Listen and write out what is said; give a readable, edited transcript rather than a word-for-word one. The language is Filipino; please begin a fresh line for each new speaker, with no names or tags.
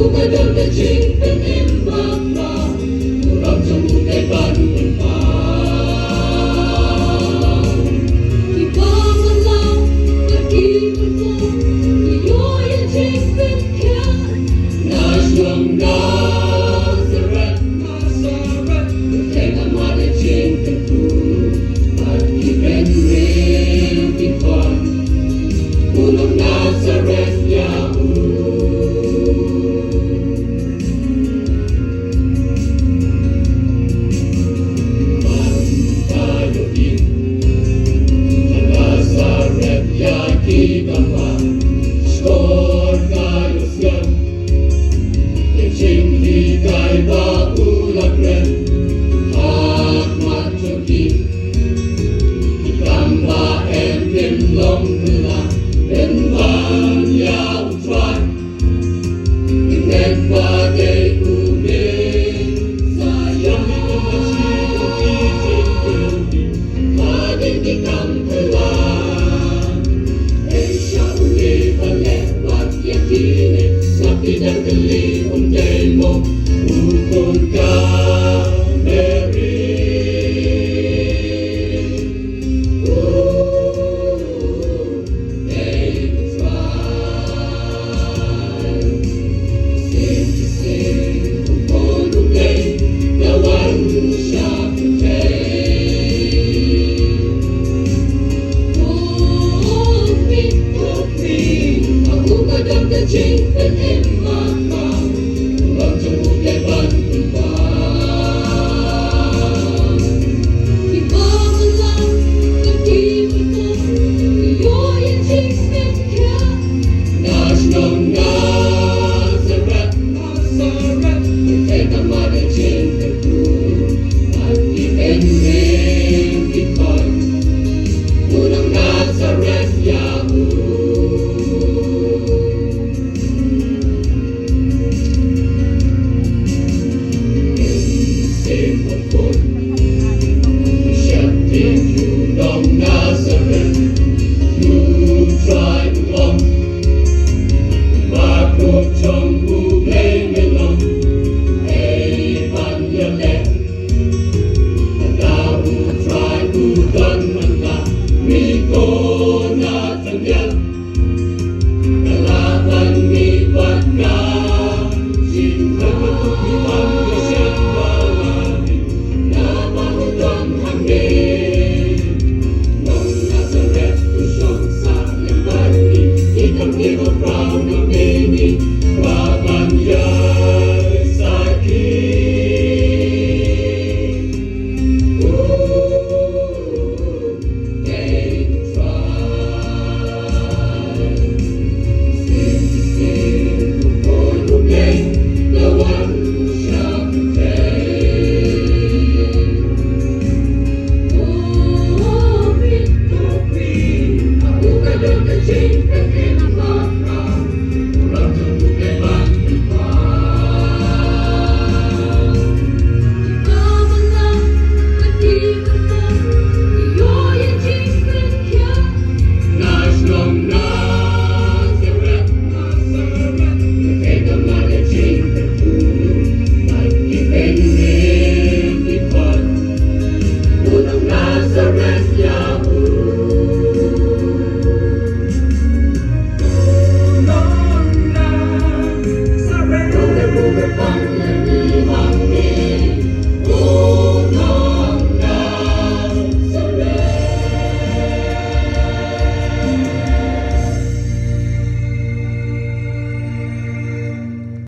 Bumadang na ching penembak pa, urang sa mukay banuan pa. Iba man lang, nag-iwan mo, iyo'y ang ching penkan. Nasyong Nazareth, Nazareth, kay naman ang ching penku, at ibenring ipan, punong Nazareth Yahoo. Kita pa, skor kayo siyan, Eching hikay ba ulat ren, Hakmat choki, Ikang ba en timlong hula, En ban ya utray, Inek ba kay kumin, Sayang ito na siya itik, Hading ikang hula. Sakit ang kalipong day mo, upong ka.